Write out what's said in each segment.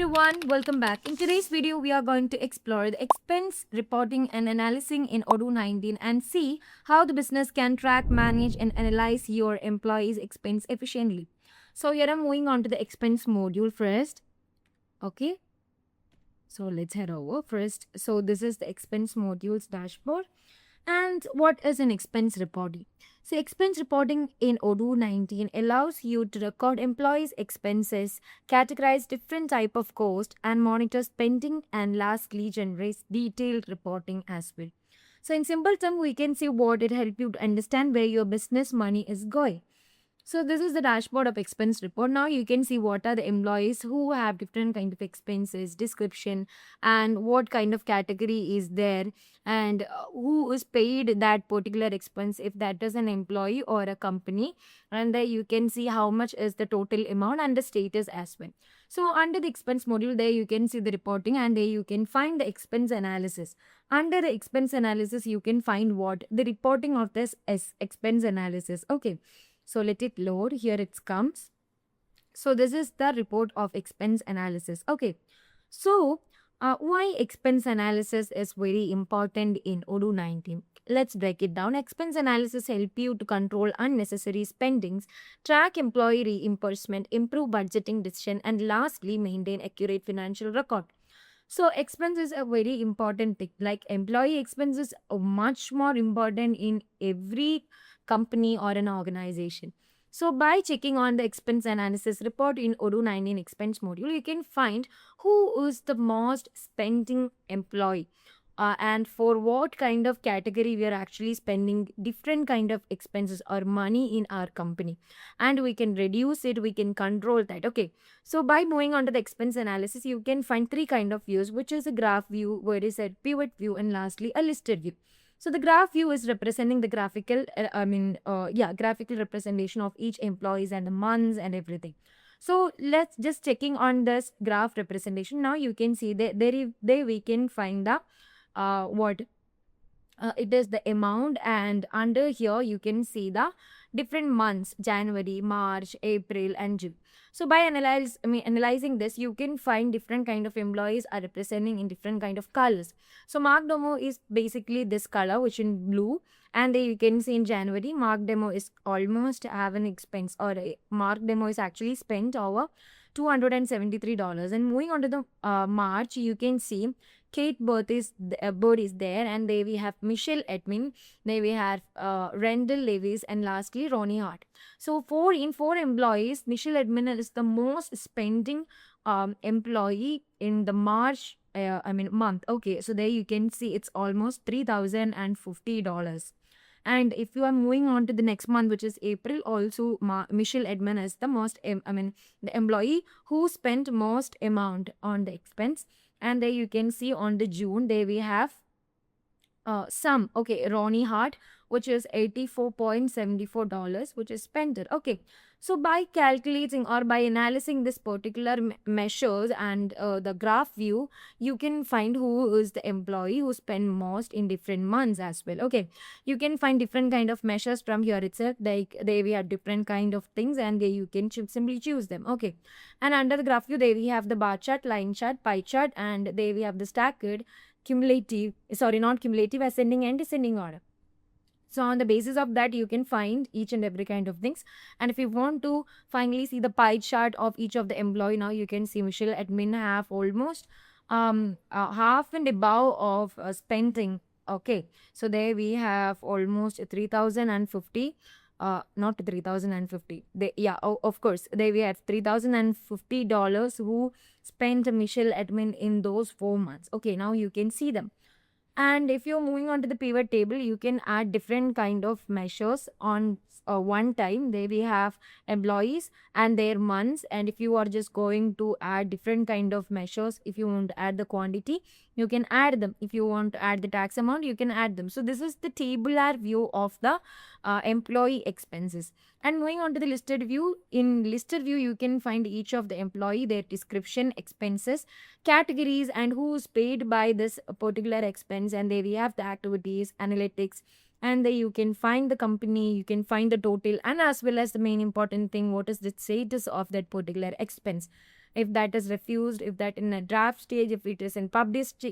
everyone, welcome back. In today's video, we are going to explore the expense reporting and analyzing in Odoo 19 and see how the business can track, manage, and analyze your employees' expense efficiently. So here I'm moving on to the expense module first. Okay, so let's head over first. So this is the expense modules dashboard. And what is an expense reporting? So expense reporting in Odoo 19 allows you to record employees' expenses, categorize different type of cost, and monitor spending, and lastly generates detailed reporting as well. So in simple terms, we can see what it helps you to understand where your business money is going. So this is the dashboard of expense report. Now you can see what are the employees who have different kind of expenses, description, and what kind of category is there, and who is paid that particular expense if that is an employee or a company. And there you can see how much is the total amount and the status as well. So under the expense module, there you can see the reporting, and there you can find the expense analysis. Under the expense analysis, you can find what the reporting of this is expense analysis. Okay. So let it load. Here it comes. So this is the report of expense analysis. Okay. So why expense analysis is very important in Odoo 19? Let's break it down. Expense analysis help you to control unnecessary spendings, track employee reimbursement, improve budgeting decision, and lastly maintain accurate financial record. So expense is a very important thing. Like employee expenses are much more important in every company or an organization. So by checking on the expense analysis report in Odoo 19 expense module, you can find who is the most spending employee. And for what kind of category we are actually spending different kind of expenses or money in our company, and we can reduce it, we can control that. Okay, so by moving on to the expense analysis, you can find three kind of views, which is a graph view, where is a pivot view, and lastly a listed view. So the graph view is representing the graphical, graphical representation of each employees and the months and everything. So let's just checking on this graph representation. Now you can see that there we can find the what it is the amount, and under here you can see the different months: January, March, April, and June. So by analyzing this, you can find different kind of employees are representing in different kind of colors. So mark demo is basically this color, which in blue, and then you can see in January mark demo is almost have an expense, or a mark demo is actually spent over $273. And moving on to the March, you can see Kate Bird is there, and then we have Michelle Edmin, then we have Rendell Levis, and lastly Ronnie Hart. So four employees, Michelle Edmin is the most spending employee in the March month. Okay, so there you can see it's almost $3,050. And if you are moving on to the next month, which is April, also Michelle Edmond is the the employee who spent most amount on the expense. And there you can see on the June, there we have Ronnie Hart, which is $84.74, which is spent. Okay, so by calculating or by analyzing this particular measures and the graph view, you can find who is the employee who spend most in different months as well. Okay, you can find different kind of measures from here itself, like they we have different kind of things, and there you can simply choose them. Okay, and under the graph view, there we have the bar chart, line chart, pie chart, and there we have the staggered, not cumulative, ascending and descending order. So on the basis of that, you can find each and every kind of things. And if you want to finally see the pie chart of each of the employee, now you can see Michelle Admin have almost half and above of spending. Okay, so there we have almost 3,050. Not 3,050. Of course, there we have $3,050 who spent Michelle Admin in those 4 months. Okay, now you can see them. And if you're moving on to the pivot table, you can add different kind of measures on one time. There we have employees and their months. And if you are just going to add different kind of measures, if you want to add the quantity, you can add them. If you want to add the tax amount, you can add them. So this is the tabular view of the employee expenses. And moving on to the listed view, in listed view, you can find each of the employee, their description, expenses, categories, and who is paid by this particular expense. And there we have the activities, analytics, and there you can find the company, you can find the total, and as well as the main important thing, what is the status of that particular expense. if that is refused, if that in a draft stage, if it is in published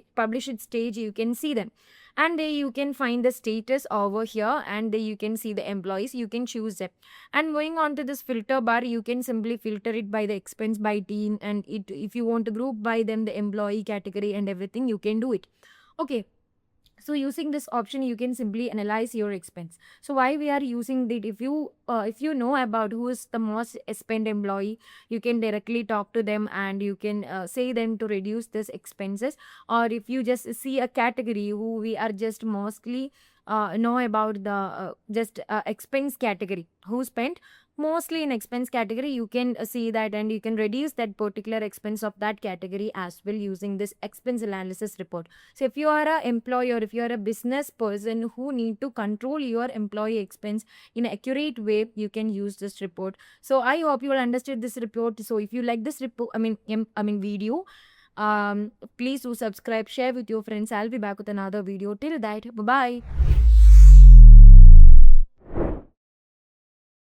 stage, you can see them. And there you can find the status over here, and there you can see the employees, you can choose them. And going on to this filter bar, you can simply filter it by the expense by team, and it if you want to group by them the employee category and everything, you can do it. Okay, so using this option, you can simply analyze your expense. So why we are using that? If you know about who is the most spent employee, you can directly talk to them, and you can say them to reduce this expenses. Or if you just see a category who we are just mostly know about the just expense category who spent mostly in expense category, you can see that, and you can reduce that particular expense of that category as well using this expense analysis report. So if you are a employee, or if you are a business person who need to control your employee expense in an accurate way, you can use this report. So I hope you will understand this report. So if you like this report, video, please do subscribe, share with your friends. I'll be back with another video. Till that, bye bye.